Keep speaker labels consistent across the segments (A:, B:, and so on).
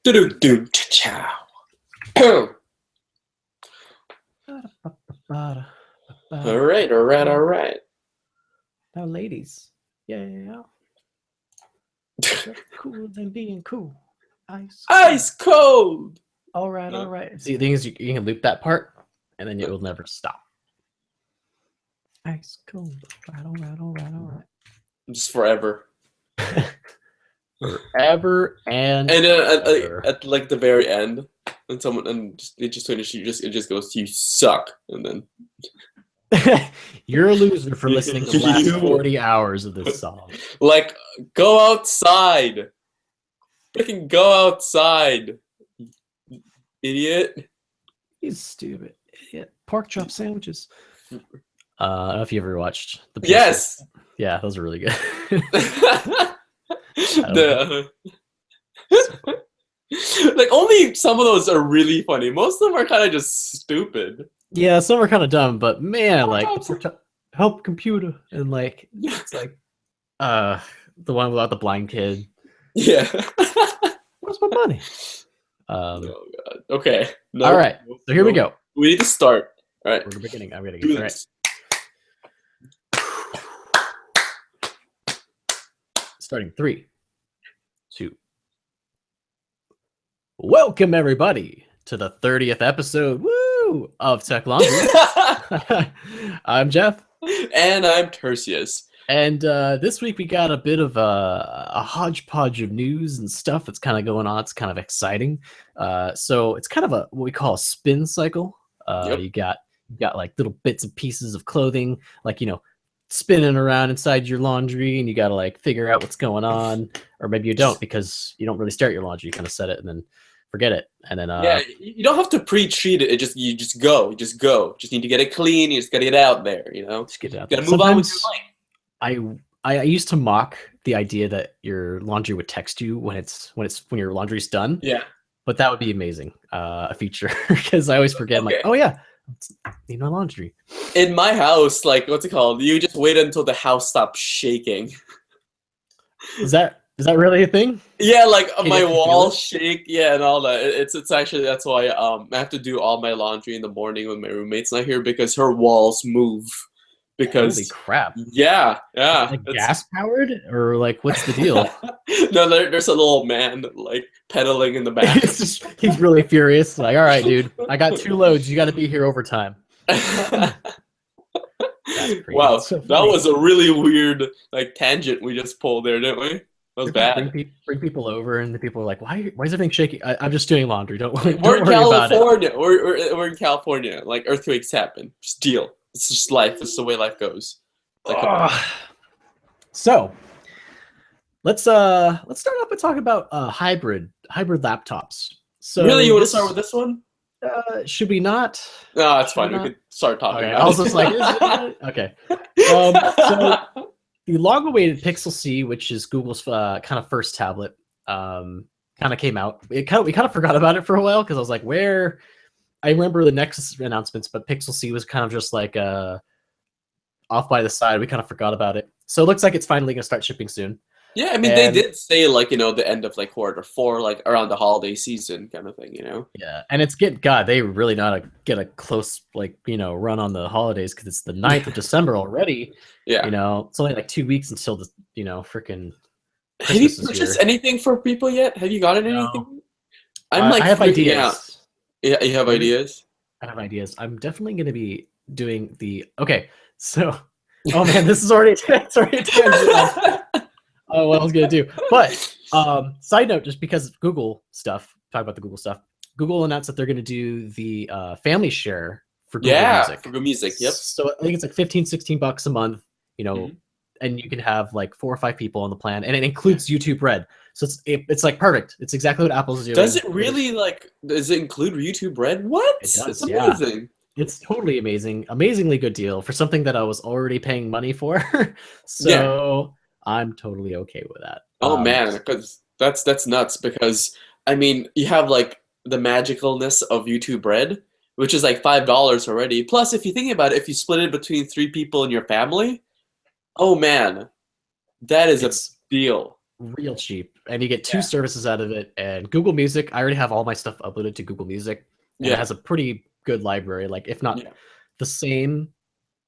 A: Do chow.
B: All
A: All right.
B: Now, ladies, yeah. What's cooler than being cool?
A: Ice cold.
B: All right. See, the thing is, you can loop that part, and then it will never stop. Ice cold. All right.
A: Just forever.
B: Forever and
A: at like the very end, and it just goes, you suck, and then
B: you're a loser for listening to the last 40 hours of this song.
A: Like, go outside. Freaking go outside, idiot.
B: He's stupid, idiot. Pork chop sandwiches. I don't know if you ever watched the pieces.
A: Yes.
B: Yeah, those are really good.
A: Like, only some of those are really funny. Most of them are kind of just stupid.
B: Yeah, some are kind of dumb, but man, like help computer, and like it's like the one without the blind kid.
A: Yeah.
B: Where's my money?
A: Oh god. Okay.
B: No, all right. So here we go.
A: We need to start. All right.
B: We're beginning. I'm gonna
A: do
B: this. All right. Starting 3, 2. Welcome everybody to the 30th episode of Tech Laundry. I'm Jeff.
A: And I'm Tertius.
B: And this week we got a bit of a hodgepodge of news and stuff that's kind of going on. It's kind of exciting. So it's kind of what we call a spin cycle.
A: Yep.
B: You got like little bits and pieces of clothing, like, spinning around inside your laundry, and you got to like figure out what's going on, or maybe you don't, because you don't really start your laundry. You kind of set it and then forget it, and then
A: yeah, you don't have to pre-treat it. You just go. Just need to get it clean. You just gotta get out there.
B: Just get it out.
A: You gotta move on with your life.
B: I used to mock the idea that your laundry would text you when your laundry's done.
A: Yeah,
B: but that would be amazing, a feature, because I always forget. I'm like, oh yeah, need my laundry.
A: In my house, like, what's it called? You just wait until the house stops shaking.
B: Is that really a thing?
A: Yeah, like my walls shake, yeah, and all that. It's actually, that's why I have to do all my laundry in the morning when my roommate's not here, because her walls move. Because
B: holy crap!
A: Yeah.
B: Like gas powered, or like, what's the deal?
A: No, there's a little man like pedaling in the back.
B: He's really furious. Like, all right, dude, I got 2 loads. You got to be here overtime.
A: Wow, so that was a really weird like tangent we just pulled there, didn't we? That was bad.
B: Bring people over, and the people are like, "Why is everything shaky?" I'm just doing laundry. Don't worry
A: in California.
B: About
A: it. We're in California. Like, earthquakes happen. Just deal. It's just life. It's the way life goes. Like,
B: so let's start off by talking about hybrid laptops. So
A: really, you want to start with this one?
B: Should we not?
A: No, it's fine. We could start talking.
B: Okay, I was just like, okay. So the long-awaited Pixel C, which is Google's kind of first tablet, kind of came out. We kind of forgot about it for a while, because I was like, where? I remember the Nexus announcements, but Pixel C was kind of just like off by the side. We kind of forgot about it. So it looks like it's finally going to start shipping soon.
A: Yeah, I mean, they did say, like, the end of like Q4, like around the holiday season kind of thing,
B: Yeah, and it's they really know how to get a close, like, run on the holidays, because it's the 9th of December already.
A: Yeah.
B: It's only like 2 weeks until the, freaking
A: Have you purchased anything for people yet? Have you gotten anything?
B: I'm like, I have ideas.
A: Out. Yeah, you have ideas?
B: I have ideas. I'm definitely going to be doing okay, so, oh man, this is already a tangent. What I was going to do. But, side note, just because of Google stuff, talk about the Google stuff, Google announced that they're going to do the family share for Google Music.
A: For Google Music, yep.
B: So I think it's like $15-16 a month, and you can have like 4 or 5 people on the plan, and it includes YouTube Red. So it's like perfect. It's exactly what Apple's doing.
A: Does it really does it include YouTube Red? What?
B: It does,
A: it's amazing.
B: Yeah. It's totally amazing. Amazingly good deal for something that I was already paying money for. So I'm totally okay with that.
A: Oh man, because that's nuts, because I mean, you have like the magicalness of YouTube Red, which is like $5 already. Plus, if you think about it, if you split it between 3 people in your family, oh man, that is a deal.
B: real cheap, and you get two
A: Yeah.
B: services out of it. And Google Music, I already have all my stuff uploaded to Google Music, and it
A: Yeah.
B: has a pretty good library. Like, if not
A: Yeah.
B: the same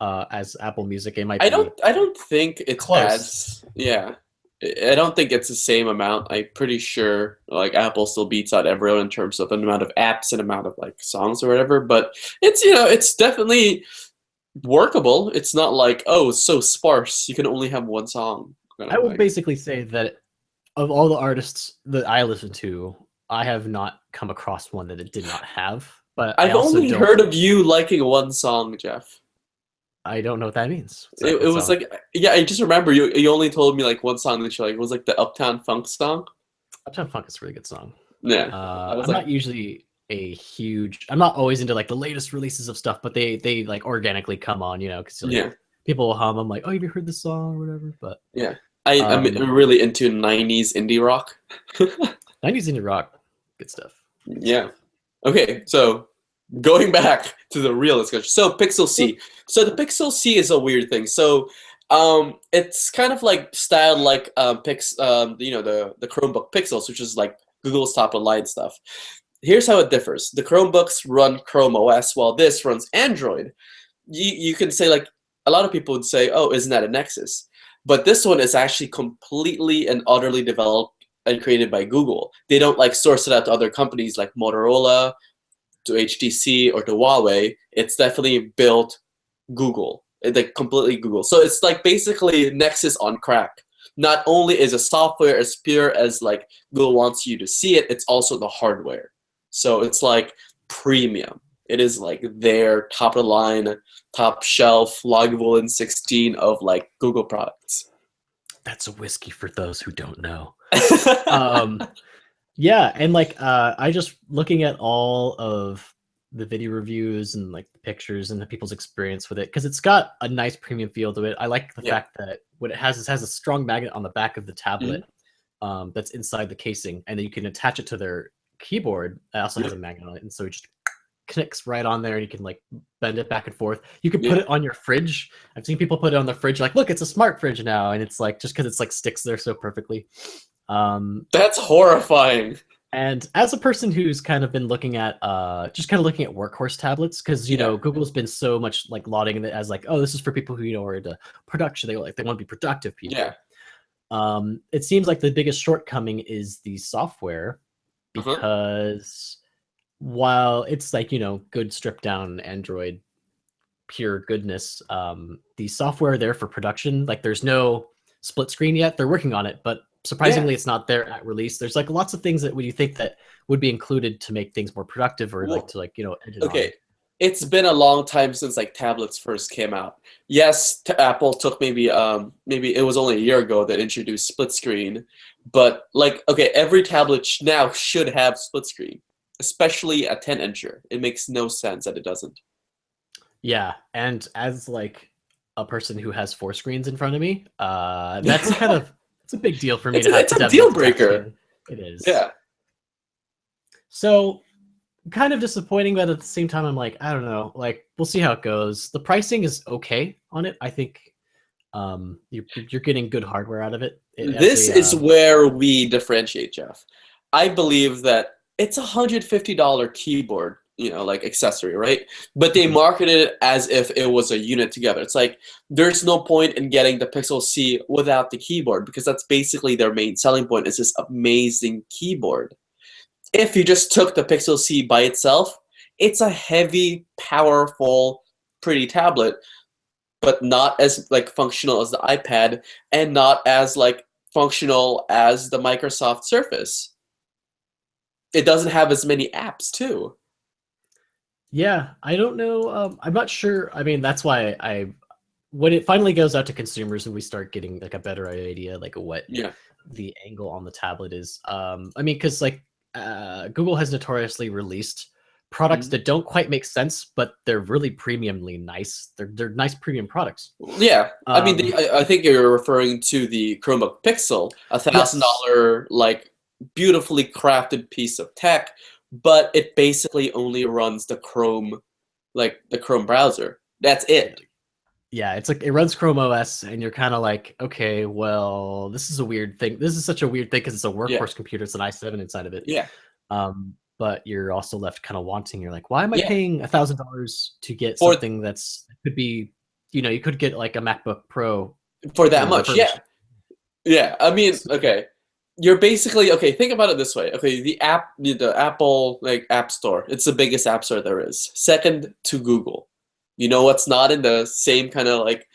B: as Apple Music, it might
A: I
B: be
A: don't think it's
B: close.
A: as yeah. I don't think it's the same amount. I'm pretty sure like Apple still beats out everyone in terms of an amount of apps and amount of like songs or whatever. But it's it's definitely workable. It's not like oh it's so sparse. You can only have one song. Kind
B: I
A: of
B: will
A: like
B: basically say that of all the artists that I listen to, I have not come across one that it did not have. But I
A: I've
B: also
A: only
B: don't.
A: heard of you liking one song, Jeff.
B: I don't know what that means. What's
A: It,
B: that?
A: it
B: What
A: was
B: song?
A: like yeah, I just remember you only told me like one song that you like. It was like the Uptown Funk song.
B: Uptown Funk is a really good song.
A: Yeah. I was
B: I'm
A: like
B: not usually a huge. I'm not always into like the latest releases of stuff, but they like organically come on, because like
A: yeah.
B: people will hum. I'm like, oh, have you heard this song or whatever? But
A: Yeah. I'm
B: um,
A: really into 90s indie rock.
B: 90s indie rock, good stuff.
A: Yeah. Okay, so going back to the real discussion. So Pixel C. So the Pixel C is a weird thing. So it's kind of like styled like the Chromebook Pixels, which is like Google's top of the line stuff. Here's how it differs. The Chromebooks run Chrome OS while this runs Android. You can say like a lot of people would say, "Oh, isn't that a Nexus?" But this one is actually completely and utterly developed and created by Google. They don't like source it out to other companies like Motorola, to HTC, or to Huawei. It's definitely built Google. It's like completely Google. So it's like basically Nexus on crack. Not only is the software as pure as like Google wants you to see it, it's also the hardware. So it's like premium. It is like their top of the line, top shelf, Lagavulin 16 of like Google products.
B: That's a whiskey for those who don't know. Yeah, and like I just looking at all of the video reviews and like the pictures and the people's experience with it, because it's got a nice premium feel to it. I like the fact that what it has a strong magnet on the back of the tablet that's inside the casing, and then you can attach it to their keyboard. It also has a magnet on it, and so it just connects right on there, and you can like bend it back and forth. You can put it on your fridge. I've seen people put it on their fridge, like, look, it's a smart fridge now, and it's like just because it's like sticks there so perfectly.
A: That's horrifying.
B: And as a person who's kind of been looking at looking at workhorse tablets, because Google's been so much like lauding it as like, oh, this is for people who are into production. They want to be productive people.
A: Yeah.
B: It seems like the biggest shortcoming is the software, because while it's like good stripped down Android pure goodness, the software there for production, like there's no split screen yet. They're working on it, but surprisingly it's not there at release. There's like lots of things that would you think that would be included to make things more productive or like to edit
A: okay
B: on.
A: It's been a long time since like tablets first came out. Yes, Apple took maybe it was only a year ago that introduced split screen, but like okay, every tablet now should have split screen, especially a 10-incher. It makes no sense that it doesn't.
B: Yeah, and as like a person who has 4 screens in front of me, that's kind of it's a big deal for me to have.
A: It's a deal breaker.
B: It is.
A: Yeah.
B: So kind of disappointing, but at the same time, I'm like, I don't know. Like, we'll see how it goes. The pricing is okay on it. I think you're getting good hardware out of it.
A: This is where we differentiate, Jeff. I believe that it's $150 keyboard, like accessory, right? But they marketed it as if it was a unit together. It's like there's no point in getting the Pixel C without the keyboard, because that's basically their main selling point, is this amazing keyboard. If you just took the Pixel C by itself, it's a heavy, powerful, pretty tablet, but not as like functional as the iPad and not as like functional as the Microsoft Surface. It doesn't have as many apps too.
B: Yeah, I don't know. I'm not sure. I mean, that's why when it finally goes out to consumers and we start getting like a better idea, like what the angle on the tablet is. I mean, because like Google has notoriously released products that don't quite make sense, but they're really premiumly nice. They're nice premium products.
A: Yeah, I mean, I think you're referring to the Chromebook Pixel, $1,000 like beautifully crafted piece of tech, but it basically only runs the Chrome, like the Chrome browser. That's it.
B: Yeah, it's like it runs Chrome OS, and you're kind of like, okay, well, this is a weird thing. This is such a weird thing because it's a
A: Yeah,
B: workhorse computer. It's an i7 inside of it.
A: yeah,
B: But you're also left kind of wanting. You're like, why am I
A: yeah.
B: paying $1,000 to get
A: For
B: something that's could be, you could get like a MacBook Pro,
A: that much, yeah,
B: refurbished.
A: yeah. I mean,
B: So,
A: okay. You're basically okay. Think about it this way. Okay, the Apple like App Store. It's the biggest app store there is. Second to Google. You know what's not in the same kind of like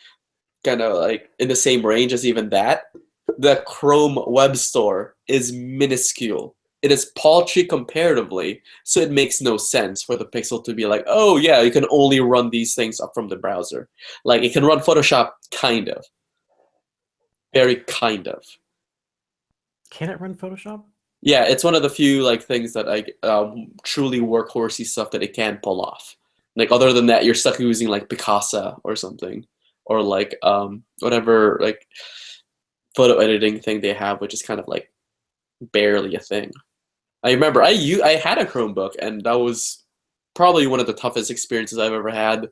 A: in the same range as even that? The Chrome Web Store is minuscule. It is paltry comparatively, so it makes no sense for the Pixel to be like, oh yeah, you can only run these things up from the browser. Like it can run Photoshop, kind of, very kind of.
B: can it run Photoshop?
A: Yeah, it's one of the few like things that I truly workhorsey stuff that it can pull off. Like other than that, you're stuck using like Picasa or something, or like whatever like photo editing thing they have, which is kind of like barely a thing. I remember I had a Chromebook, and that was probably one of the toughest experiences I've ever had,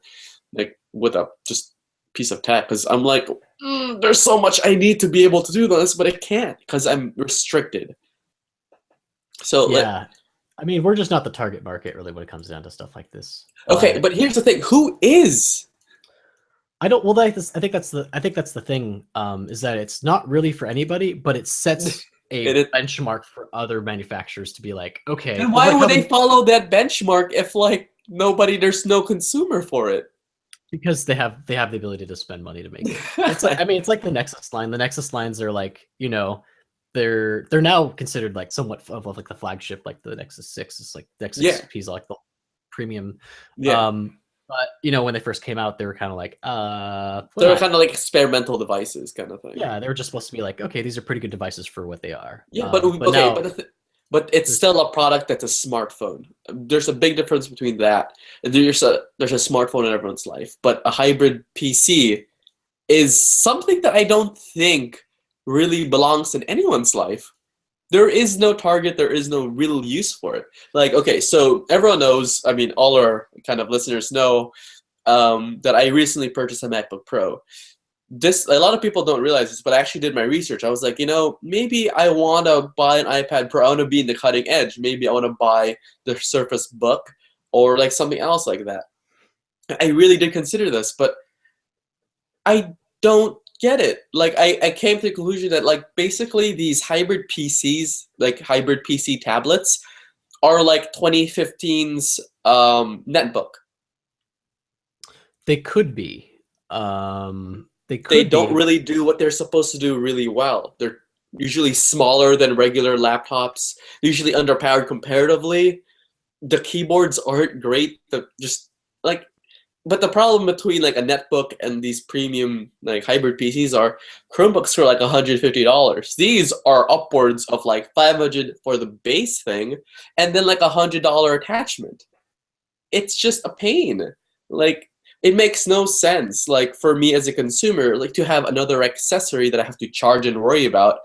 A: like with a just piece of tech, because I'm like, there's so much I need to be able to do this, but I can't because I'm restricted. So like,
B: Yeah, I mean, we're just not the target market really when it comes down to stuff like this.
A: okay,
B: But
A: but here's the thing: who is?
B: I don't. Well, I think that's the thing. Is that it's not really for anybody, but it sets
A: It
B: a
A: is.
B: benchmark for other manufacturers to be like, okay,
A: Then
B: because
A: why
B: like
A: would
B: how
A: they
B: they
A: follow that benchmark if like there's no consumer for it?
B: because they have the ability to spend money to make it. It's like I mean, it's like the Nexus line. The Nexus lines are like they're now considered like somewhat of like the flagship. Like the Nexus 6 is like Nexus
A: Yeah,
B: P is like the premium.
A: yeah.
B: But when they first came out, they were kind of like, we're
A: They're
B: not.
A: kind of like experimental devices, kind of thing.
B: Yeah, they were just supposed to be like, okay, these are pretty good devices for what they are.
A: Yeah, but
B: But
A: okay,
B: now
A: but it's
B: there's
A: still a product that's a smartphone. There's a big difference between that. There's a smartphone in everyone's life, but a hybrid PC is something that I don't think really belongs in anyone's life. There is no target, there is no real use for it. Like, okay, so everyone knows, I mean, all our kind of listeners know that I recently purchased a MacBook Pro. A lot of people don't realize this, but I actually did my research. I was like, maybe I want to buy an iPad Pro. I want to be in the cutting edge. Maybe I want to buy the Surface Book or like something else like that. I really did consider this, but I don't get it. Like I came to the conclusion that like basically these hybrid PCs, like hybrid PC tablets, are like 2015's netbook.
B: they could be. They
A: They
B: could
A: don't
B: be.
A: really do what they're supposed to do really well. They're usually smaller than regular laptops, usually underpowered comparatively. The keyboards aren't great. Like, but the problem between like a netbook and these premium like hybrid PCs are Chromebooks are like $150. These are upwards of like 500 for the base thing, and then like $100 attachment. It's just a pain. Like it makes no sense. Like for me as a consumer, like to have another accessory that I have to charge and worry about,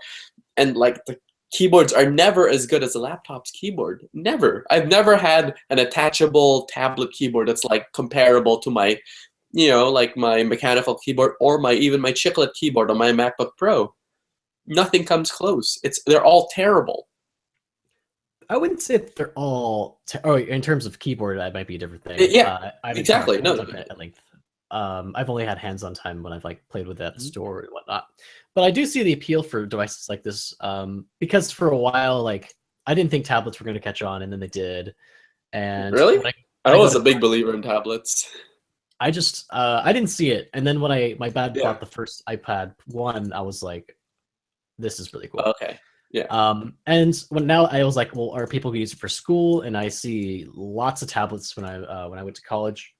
A: and like the keyboards are never as good as a laptop's keyboard. Never. I've never had an attachable tablet keyboard that's like comparable to my, like my mechanical keyboard or even my chiclet keyboard on my MacBook Pro. Nothing comes close. They're all terrible.
B: I wouldn't say that they're all. In terms of keyboard, that might be a different thing.
A: Yeah,
B: I haven't
A: exactly.
B: talked
A: No.
B: about it at length. I've only had hands-on time when I've like played with it at the
A: Mhm.
B: store and whatnot. But I do see the appeal for devices like this, because for a while, like I didn't think tablets were going to catch on, and then they did. And
A: Really?
B: when
A: I
B: I go
A: was
B: to
A: a big believer in tablets.
B: I didn't see it, and then when my dad
A: Yeah.
B: bought the first iPad 1, I was like, this is really cool.
A: Okay. Yeah.
B: And when now I was like, well, are people who use it for school? And I see lots of tablets when I went to college,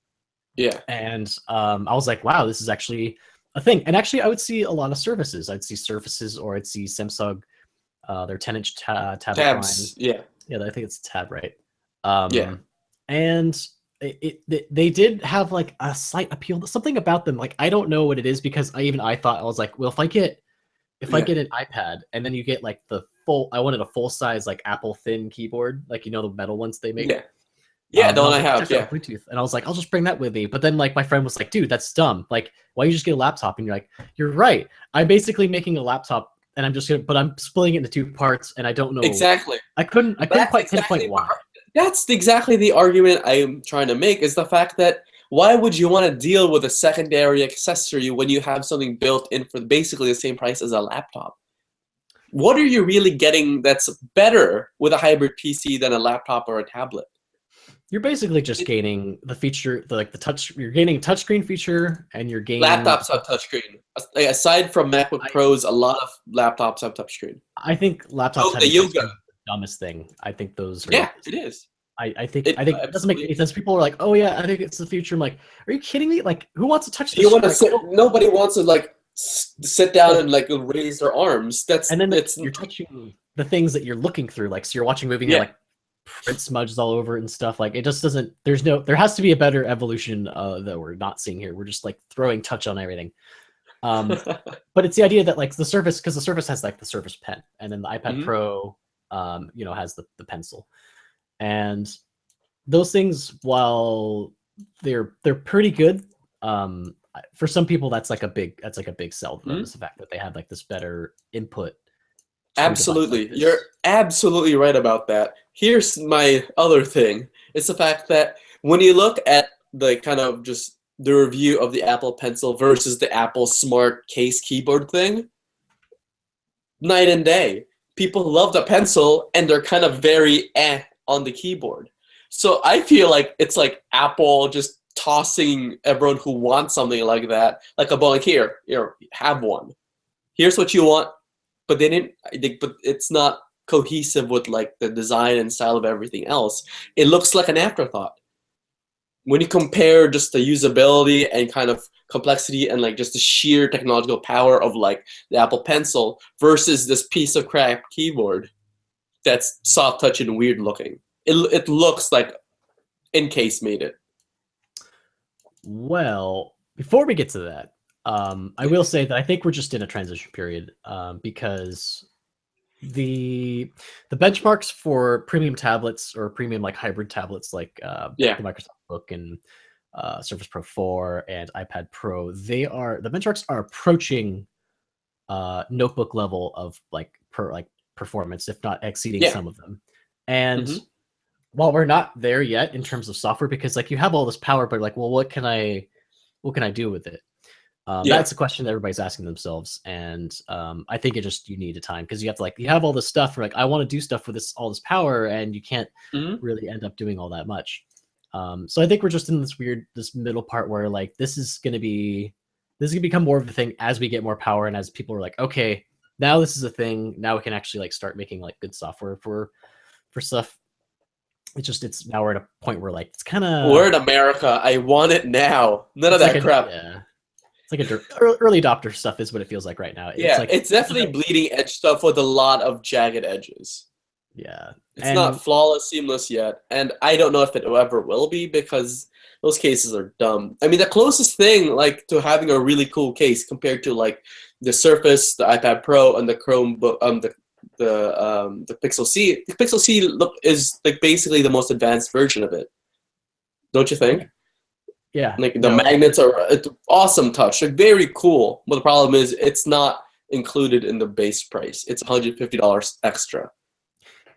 A: Yeah.
B: and I was like, wow, this is actually a thing. And actually, I would see a lot of services. I'd see Surfaces, or I'd see Samsung, their 10-inch tablet line.
A: Tabs. Yeah.
B: Yeah, I think it's Tab, right?
A: Yeah.
B: And they did have like a slight appeal. Something about them, like I don't know what it is, because I thought, I was like, well, if I get
A: Yeah.
B: an iPad and then you get like I wanted a full size like Apple thin keyboard, like the metal ones they make.
A: Yeah. Yeah,
B: And
A: the
B: I
A: one
B: was
A: I
B: like,
A: have.
B: check it
A: Yeah.
B: out Bluetooth. And I was like, I'll just bring that with me. But then like my friend was like, dude, that's dumb. Like, why don't you just get a laptop? And you're like, you're right. I'm basically making a laptop and I'm just gonna, but I'm splitting it into two parts and I don't know.
A: Exactly.
B: I couldn't
A: That's
B: quite
A: exactly
B: pinpoint why.
A: that's exactly the argument I am trying to make, is the fact that why would you want to deal with a secondary accessory when you have something built in for basically the same price as a laptop? What are you really getting that's better with a hybrid PC than a laptop or a tablet?
B: You're basically just gaining the feature, like the touch. You're gaining touchscreen feature, and you're gaining.
A: Laptops have touchscreen. Aside from MacBook Pros, a lot of laptops have touchscreen.
B: I think laptops
A: Oh, the
B: having touchscreen is
A: Yoga.
B: the dumbest thing. I think those are.
A: Yeah, it is.
B: I think
A: It
B: it doesn't make any
A: absolutely.
B: sense. People are like, "Oh yeah, I think it's the future." I'm like, "Are you kidding me? Like, who wants to touch
A: You
B: this?"
A: want to
B: Like,
A: sit? Nobody wants to like sit down and like raise their arms. That's
B: and then
A: it's
B: you're touching the things that you're looking through. Like, so you're watching a movie, and
A: yeah.
B: you're like print smudges all over it and stuff. Like, it just doesn't. There has to be a better evolution that we're not seeing here. We're just like throwing touch on everything. But it's the idea that like the Surface, because the Surface has like the Surface Pen, and then the iPad
A: Mhm.
B: Pro, has the pencil, and those things, while they're pretty good, for some people that's like a big sell to them,
A: Mhm.
B: is the fact that they have like this better input to a device like
A: Absolutely.
B: this.
A: You're absolutely right about that. Here's my other thing. It's the fact that when you look at the kind of just the review of the Apple Pencil versus the Apple Smart Case keyboard thing, night and day. People love the pencil and they're kind of very on the keyboard. So I feel like it's like Apple just tossing everyone who wants something like that, like a ball, like here, have one. Here's what you want, but they didn't. But it's not cohesive with like the design and style of everything else. It looks like an afterthought. When you compare just the usability and kind of complexity and like just the sheer technological power of like the Apple Pencil versus this piece of crap keyboard that's soft touch and weird looking. It looks like Encase made it.
B: Well, before we get to that, I will say that I think we're just in a transition period, because the benchmarks for premium tablets or premium like hybrid tablets like
A: Yeah.
B: the Microsoft Book and Surface Pro 4 and iPad Pro, the benchmarks are approaching notebook level of like performance, if not exceeding
A: Yeah.
B: some of them. And
A: Mhm.
B: while we're not there yet in terms of software, because like you have all this power, but like, well, what can I do with it?
A: Yeah.
B: That's a question that everybody's asking themselves, and I think you need a time, because you have to you have all this stuff. Like, I want to do stuff with all this power, and you can't
A: Mhm.
B: really end up doing all that much. So I think we're just in this middle part where like this is gonna become more of a thing as we get more power, and as people are like, okay, now this is a thing. Now we can actually like start making like good software for stuff. It's now we're at a point where like it's kind of
A: We're in America. I want it now. None of that crap.
B: Yeah. It's like early adopter stuff is what it feels like right now.
A: Yeah,
B: Like,
A: it's definitely bleeding edge stuff with a lot of jagged edges.
B: yeah.
A: It's not flawless, seamless yet, and I don't know if it ever will be, because those cases are dumb. I mean, the closest thing like to having a really cool case compared to like the Surface, the iPad Pro, and the Chromebook, the Pixel C. The Pixel C is like basically the most advanced version of it. Don't you think?
B: Yeah.
A: Like the magnets are it's awesome touch, like very cool. But the problem is it's not included in the base price. It's $150 extra.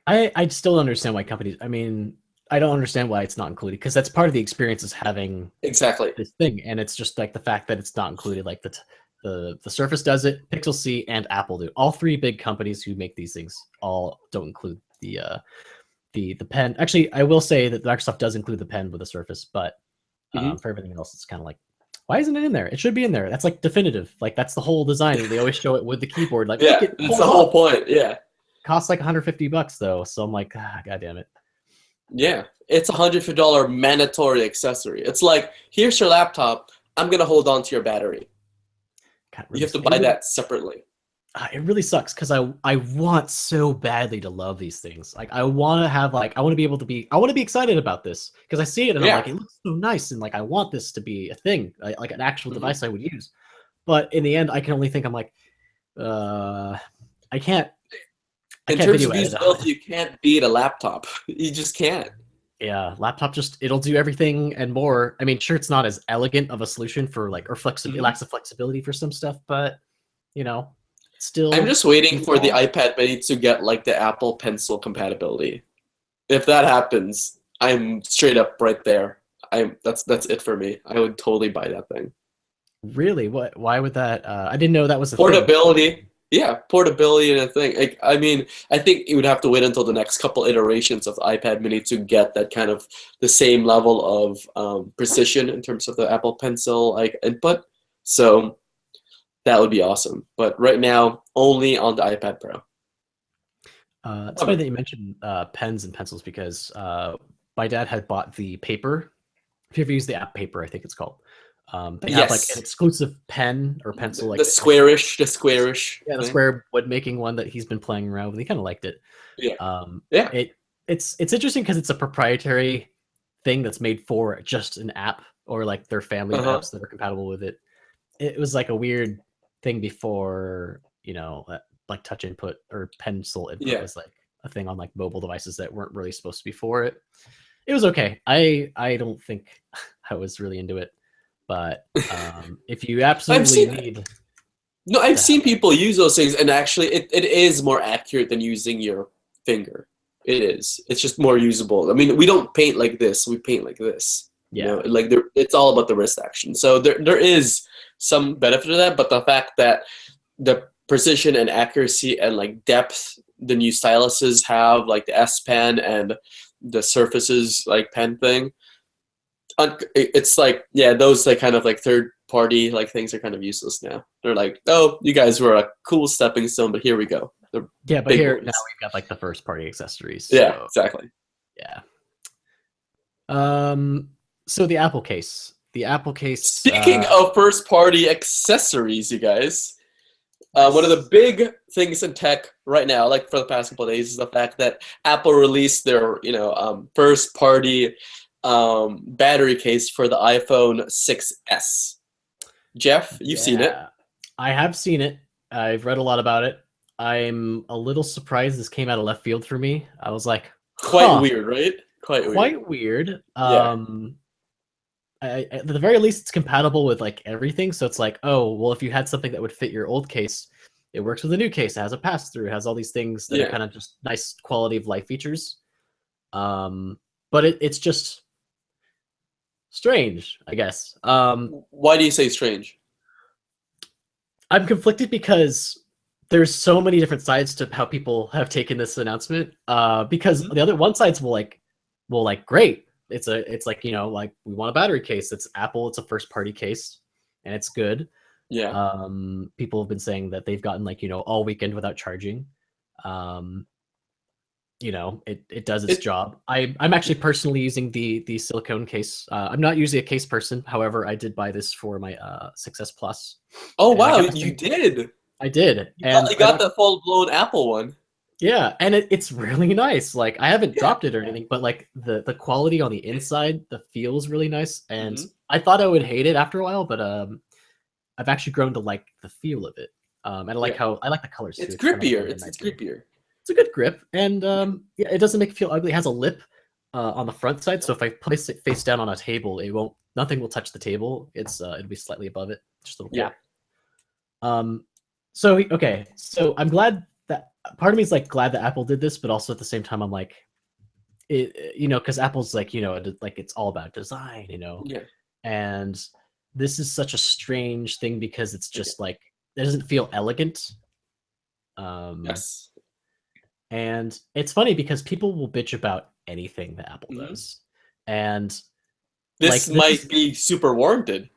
B: I still don't understand why companies. I mean, I don't understand why it's not included, because that's part of the experience is having
A: Exactly.
B: this thing, and it's just like the fact that it's not included. Like the Surface does it, Pixel C and Apple do. All three big companies who make these things all don't include the pen. Actually, I will say that Microsoft does include the pen with the Surface, but for everything else, it's kind of like, why isn't it in there? It should be in there. That's like definitive. Like that's the whole design. They always show it with the keyboard. Like,
A: yeah, that's the whole point. Yeah.
B: Costs like $150 though, so I'm like, god damn it.
A: Yeah, it's $150 mandatory accessory. It's like, here's your laptop. I'm gonna hold on to your battery. God, really, you have to buy that separately.
B: It really sucks, because I want so badly to love these things. Like I want to have I want to be excited about this, because I see it and I'm like, it looks so nice, and like I want this to be a thing, like an actual device I would use. But in the end, I can only think, I'm like, I can't.
A: In terms of usability, you can't beat a laptop. You just can't.
B: Yeah, laptop just it'll do everything and more. I mean, sure, it's not as elegant of a solution for like or flexibility, it
A: Mhm.
B: lacks the flexibility for some stuff, but you know,
A: I'm
B: still
A: just waiting for the
B: overall.
A: iPad Mini to get like the Apple Pencil compatibility. If that happens, I'm straight up right there. That's it for me. I would totally buy that thing.
B: Really, what? Why would that? I didn't know that was a thing.
A: Portability, yeah, portability and a thing. Like, I mean, I think you would have to wait until the next couple iterations of the iPad Mini to get that kind of the same level of precision in terms of the Apple Pencil like input. So that would be awesome. But right now, only on the iPad Pro.
B: It's
A: Love
B: funny
A: it.
B: that you mentioned pens and pencils because my dad had bought the paper. If you ever use the app Paper, I think it's called. They have like an
A: Yes,
B: exclusive pen or pencil,
A: the
B: like
A: squarish
B: yeah, the
A: thing.
B: square wood making one that he's been playing around with. He kind of liked it.
A: Yeah,
B: Um,
A: yeah.
B: it's interesting because it's a proprietary thing that's made for just an app or like their family of
A: Uh-huh.
B: apps that are compatible with it. It was like a weird thing before, like touch input or pencil input
A: Yeah.
B: was like a thing on like mobile devices that weren't really supposed to be for it. It was okay. I don't think I was really into it, but if you
A: I've
B: absolutely
A: seen
B: need
A: no, I've
B: to have
A: seen
B: it,
A: people use those things, and actually, it is more accurate than using your finger. It is. It's just more usable. I mean, we don't paint like this. We paint like this. You know,
B: yeah,
A: like it's all about the wrist action. So there is some benefit to that, but the fact that the precision and accuracy and like depth the new styluses have, like the S Pen and the Surfaces like pen thing, it's like yeah, those like kind of like third party like things are kind of useless now. They're like, oh, you guys were a cool stepping stone, but here we go, the
B: yeah. But
A: big
B: here now
A: boys.
B: we've got like the first party accessories,
A: Yeah,
B: so
A: exactly.
B: yeah. Um, so the Apple case,
A: Speaking of first party accessories, you guys, one of the
B: yes,
A: big things in tech right now, like for the past couple of days, is the fact that Apple released their first party battery case for the iPhone 6s. Jeff, you've seen it.
B: yeah, I have seen it. I've read a lot about it. I'm a little surprised this came out of left field for me. I was like,
A: Quite
B: huh,
A: weird, right? Quite weird.
B: quite weird.
A: Yeah.
B: At the very least, it's compatible with like everything. So it's like, oh, well, if you had something that would fit your old case, it works with the new case. It has a pass through. It has all these things that are
A: Yeah.
B: kind of just nice quality of life features. But it's just strange, I guess.
A: Why do you say strange?
B: I'm conflicted because there's so many different sides to how people have taken this announcement. Because
A: Mhm.
B: the other one side's will like great. It's like like we want a battery case. It's Apple. It's a first party case, and it's good.
A: Yeah.
B: People have been saying that they've gotten like all weekend without charging. Um, it does its
A: It.
B: job. I'm actually personally using the silicone case. I'm not usually a case person. However, I did buy this for my 6S Plus,
A: Oh
B: and I
A: wow,
B: gotta
A: you
B: say
A: did.
B: I did,
A: You got
B: and
A: you
B: I
A: got
B: don't.
A: the full blown Apple one.
B: Yeah, and it's really nice. Like I haven't
A: Yeah.
B: dropped it or anything, but like the quality on the inside, the feel is really nice. And
A: Hmm.
B: I thought I would hate it after a while, but I've actually grown to like the feel of it. And
A: Yeah.
B: I like the colors too.
A: It's
B: It's kind of like a
A: grippier.
B: red and
A: It's
B: ivory.
A: grippier.
B: It's a good grip, and
A: Yeah.
B: yeah, it doesn't make it feel ugly. It has a lip on the front side,
A: Yeah.
B: so if I place it face down on a table, it won't. Nothing will touch the table. It'll be slightly above it, just a little
A: Yeah.
B: gap. Um, so okay, so I'm glad that part of me is like glad that Apple did this, but also at the same time I'm like because Apple's like like it's all about design,
A: Yeah.
B: and this is such a strange thing because it's
A: Okay.
B: just like it doesn't feel elegant. Um,
A: Yes.
B: and it's funny because people will bitch about anything that Apple
A: Hmm.
B: does, and like
A: This might be super warranted.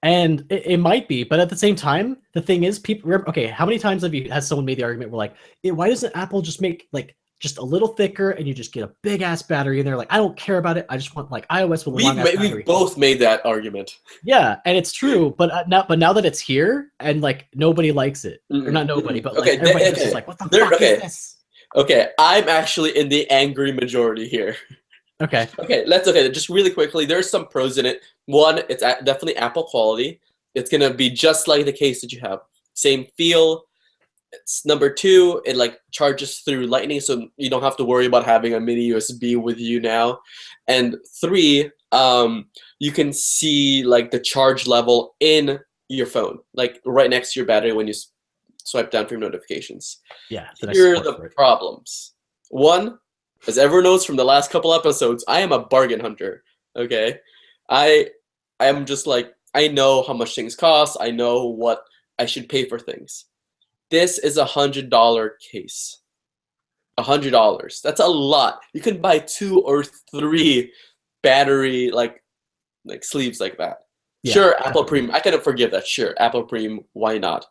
B: and it might be, but at the same time, the thing is, people. Okay, how many times has someone made the argument where like, why doesn't Apple just make like just a little thicker and you just get a big ass battery in there? Like, I don't care about it. I just want like iOS with a long ass
A: We've
B: battery.
A: both made that argument.
B: Yeah, and it's true, but now that it's here and like nobody likes it, or
A: Mm-mm,
B: not nobody,
A: mm-mm.
B: but like
A: Okay.
B: everybody else is
A: Okay.
B: like, what the
A: There.
B: fuck is
A: Okay.
B: this?
A: Okay. I'm actually in the angry majority here.
B: Okay,
A: Okay. Okay. Just really quickly, there's some pros in it. One, it's definitely Apple quality. It's gonna be just like the case that you have. Same feel, It's number two, it like charges through Lightning, so you don't have to worry about having a mini USB with you now. And three, you can see like the charge level in your phone, like right next to your battery when you swipe down for your notifications.
B: Yeah.
A: Here are the problems. One, as everyone knows from the last couple episodes, I am a bargain hunter. Okay, I am just like, I know how much things cost. I know what I should pay for things. This is $100 case. $100. That's a lot. You can buy 2 or 3 battery like sleeves like that.
B: Yeah,
A: sure,
B: definitely.
A: Apple Premium. I can forgive that. Sure, Apple Premium. Why not?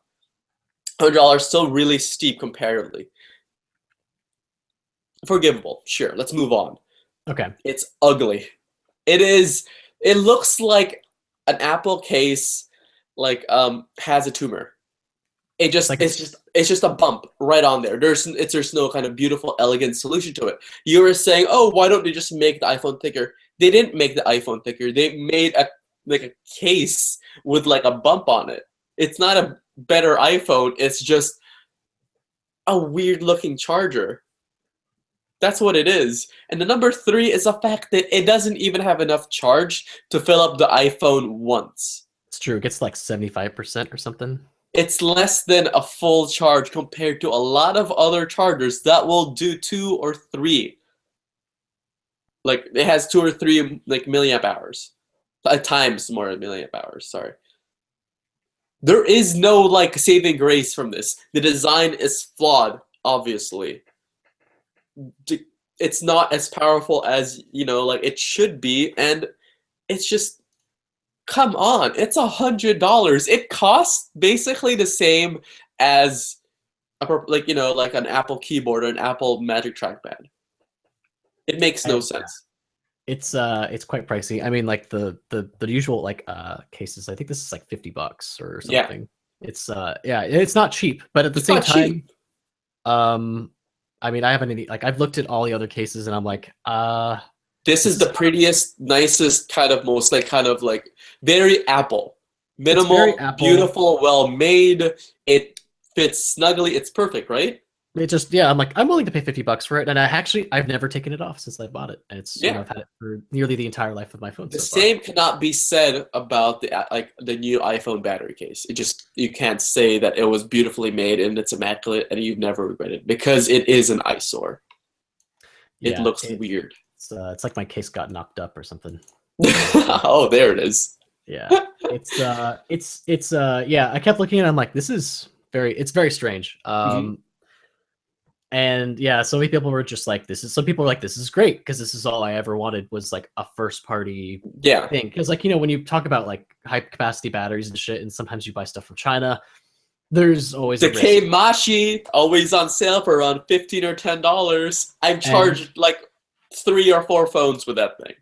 A: $100 still really steep comparatively. Forgivable. Sure. Let's move on.
B: Okay.
A: It's ugly. It is. It looks like an Apple case, like has a tumor. It just
B: Like
A: it's just a bump right on there. There's no kind of beautiful, elegant solution to it. You were saying, oh, why don't they just make the iPhone thicker? They didn't make the iPhone thicker. They made a case with like a bump on it. It's not a better iPhone. It's just a weird looking charger. That's what it is. And the number 3 is the fact that it doesn't even have enough charge to fill up the iPhone once.
B: It's true. It gets like 75% or something.
A: It's less than a full charge compared to a lot of other chargers that will do 2 or 3. Like it has 2 or 3 like milliamp hours, times more milliamp hours. Sorry. There is no like saving grace from this. The design is flawed, obviously. It's not as powerful as like it should be, and it's just. Come on, it's $100. It costs basically the same as like an Apple keyboard or an Apple Magic Trackpad. It makes no sense.
B: It's quite pricey. I mean, like the usual like cases. I think this is like $50 or something. Yeah. It's not cheap, but at the same time, cheap. I mean, I haven't I've looked at all the other cases and I'm like,
A: this is the prettiest, nicest, kind of most very Apple. Minimal, very Apple. Beautiful, well made. It fits snugly. It's perfect, right?
B: It just I'm like, I'm willing to pay $50 for it, and I've never taken it off since I bought it, and it's I've had it for nearly the entire life of my phone.
A: The same cannot be said about the new iPhone battery case. You can't say that it was beautifully made and it's immaculate and you've never regretted it, because it is an eyesore. It looks weird.
B: It's like my case got knocked up or something.
A: Oh, there it is.
B: Yeah, it's I kept looking at it, I'm like, it's very strange. And so many people were just like, some people were like, this is great because this is all I ever wanted was like a first party thing. Because like when you talk about like high capacity batteries and shit, and sometimes you buy stuff from China, there's always
A: the K-Mashi always on sale for around $15 or $10. I've charged like 3 or 4 phones with that thing.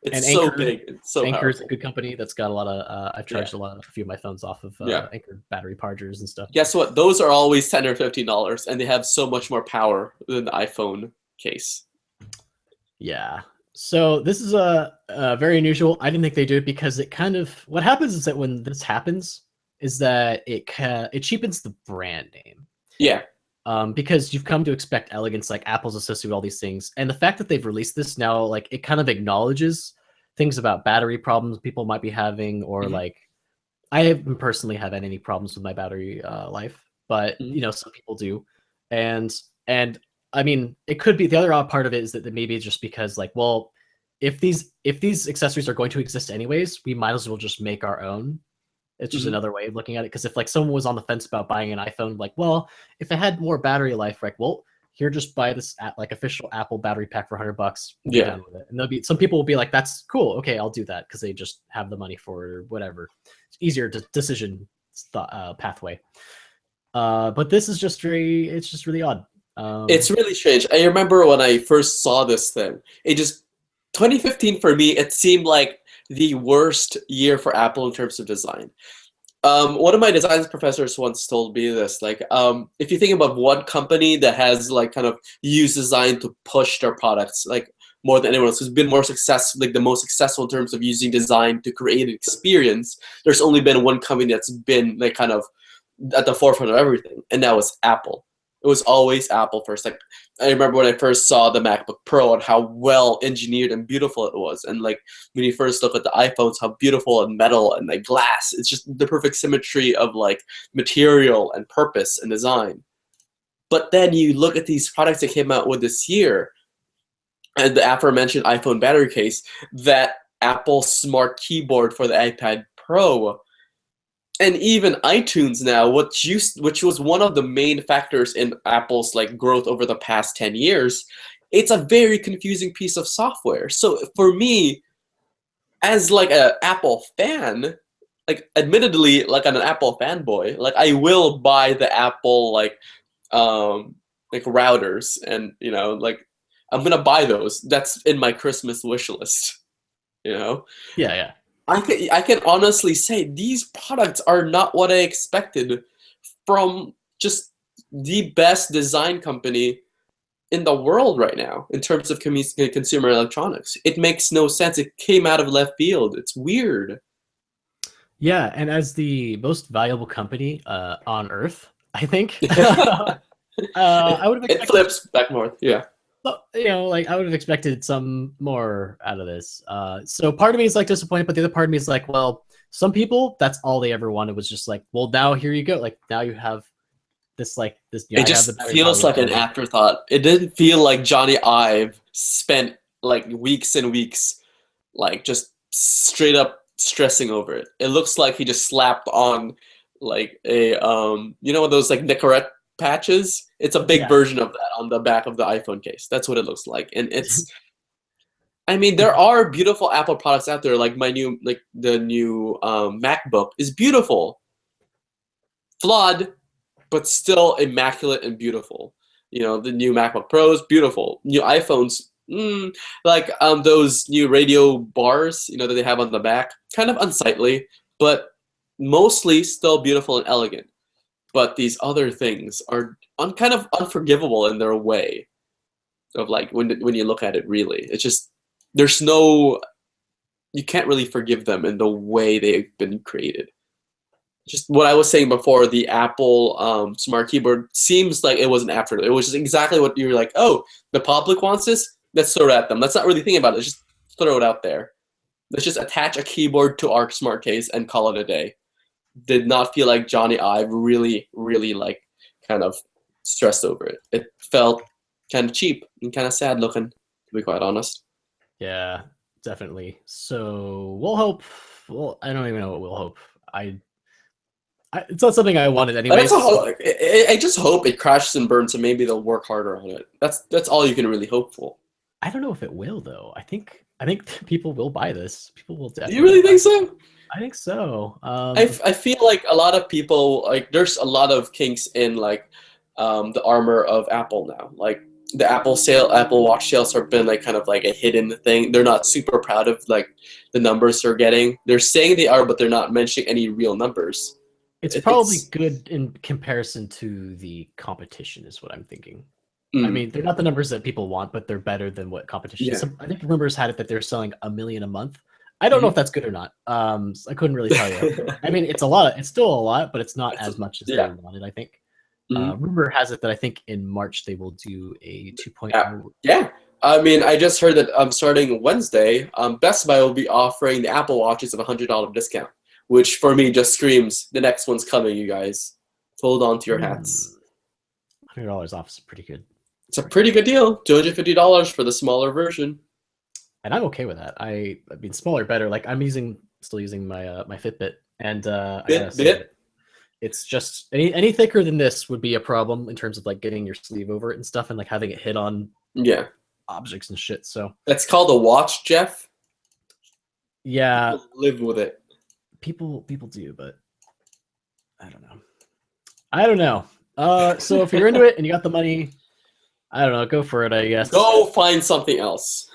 A: It's so big. It's so
B: Anker is a
A: powerful.
B: good company that's got a lot of. I've charged a few of my phones off of Anker battery chargers and stuff.
A: Guess what? Those are always $10 or $15, and they have so much more power than the iPhone case.
B: Yeah. So this is very unusual. I didn't think they do it because it kind of what happens is that when this happens is that it cheapens the brand name.
A: Yeah.
B: Because you've come to expect elegance, like Apple's associated with all these things, and the fact that they've released this now, like it kind of acknowledges things about battery problems people might be having, or like I haven't personally had any problems with my battery life, but some people do, and I mean it could be the other odd part of it is that maybe it's just because like, well, if these accessories are going to exist anyways, we might as well just make our own. It's just another way of looking at it. Because if like someone was on the fence about buying an iPhone, like, well, if it had more battery life, like, well, here, just buy this official Apple battery pack for $100.
A: Yeah.
B: Done with it. And there'll be some people will be like, that's cool. Okay, I'll do that because they just have the money for it or whatever. It's easier decision pathway. But this is just it's just really odd.
A: It's really strange. I remember when I first saw this thing, 2015 for me, it seemed like the worst year for Apple in terms of design. One of my design professors once told me this, like, if you think about one company that has like kind of used design to push their products like more than anyone else, who's been more successful, like the most successful in terms of using design to create an experience, there's only been one company that's been like kind of at the forefront of everything, and that was Apple. It was always Apple first. Like I remember when I first saw the MacBook Pro and how well engineered and beautiful it was, and like when you first look at the iPhones, how beautiful and metal and like glass. It's just the perfect symmetry of like material and purpose and design. But then you look at these products that came out with this year, and the aforementioned iPhone battery case, that Apple Smart Keyboard for the iPad Pro, and even iTunes now, which was one of the main factors in Apple's like growth over the past 10 years. It's a very confusing piece of software. So for me, as like a Apple fan, like admittedly like an Apple fanboy, like I will buy the Apple like routers, and you know, like I'm gonna buy those. That's in my Christmas wish list. You know,
B: Yeah, yeah.
A: I can honestly say these products are not what I expected from just the best design company in the world right now in terms of consumer electronics. It makes no sense. It came out of left field. It's weird.
B: Yeah, and as the most valuable company on Earth, I think I would have
A: It
B: expected,
A: flips back north. Yeah.
B: you know, like I would have expected some more out of this. So part of me is like disappointed, but the other part of me is like, well, some people, that's all they ever wanted was just like, well, now here you go. Like now you have this, like this.
A: It
B: I have the
A: just
B: battery
A: feels
B: power
A: like an
B: you have.
A: afterthought. It didn't feel like Johnny Ive spent like weeks and weeks like just straight up stressing over it. It looks like he just slapped on like a you know those like Nicorette patches? It's a big
B: Yeah,
A: version of that on the back of the iPhone case. That's what it looks like. And it's I mean there are beautiful Apple products out there, like the new MacBook is beautiful. Flawed, but still immaculate and beautiful. You know, the new MacBook Pros, beautiful. New iPhones, like those new radio bars, you know, that they have on the back, kind of unsightly, but mostly still beautiful and elegant. But these other things are kind of unforgivable in their way of like when you look at it. Really, it's just there's no you can't really forgive them in the way they've been created. Just what I was saying before, the Apple Smart Keyboard seems like it was an afterthought. It was just exactly what you were like, oh, the public wants this, let's throw it at them. Let's not really think about it. Let's just throw it out there. Let's just attach a keyboard to our smart case and call it a day. Did not feel like Johnny Ive really, really like kind of stressed over it. It felt kind of cheap and kind of sad looking, to be quite honest.
B: yeah, definitely. So we'll hope. Well, I don't even know what we'll hope. It's not something I wanted anyways.
A: I just hope it crashes and burns, and maybe they'll work harder on it. That's all you can really hope for.
B: I don't know if it will though. I think people will buy this. People will
A: Do
B: definitely.
A: you really
B: buy
A: think
B: it.
A: so?
B: I think so.
A: I feel like a lot of people like there's a lot of kinks in like the armor of Apple now. Like the Apple Watch sales have been like kind of like a hidden thing. They're not super proud of like the numbers they're getting. They're saying they are, but they're not mentioning any real numbers.
B: It's probably good in comparison to the competition, is what I'm thinking. I mean, they're not the numbers that people want, but they're better than what competition is.
A: Yeah.
B: I think rumors had it that they're selling 1 million a month. I don't know if that's good or not. So I couldn't really tell you. I mean, it's a lot. It's still a lot, but it's not as much as they wanted, I think. Rumor has it that I think in March they will do a 2.0.
A: Yeah. I mean, I just heard that starting Wednesday, Best Buy will be offering the Apple Watches at a $100 discount, which for me just screams the next one's coming, you guys. Hold on to your hats.
B: $100 off is pretty good.
A: It's a pretty good deal. $250 for the smaller version.
B: And I'm okay with that. I mean, smaller better. Like I'm still using my my Fitbit, and I gotta say, it's just any thicker than this would be a problem in terms of like getting your sleeve over it and stuff, and like having it hit on objects and shit. So
A: that's called a watch, Jeff.
B: Yeah,
A: people live with it.
B: People do, but I don't know. So if you're into it and you got the money, I don't know, go for it. I guess
A: go find something else.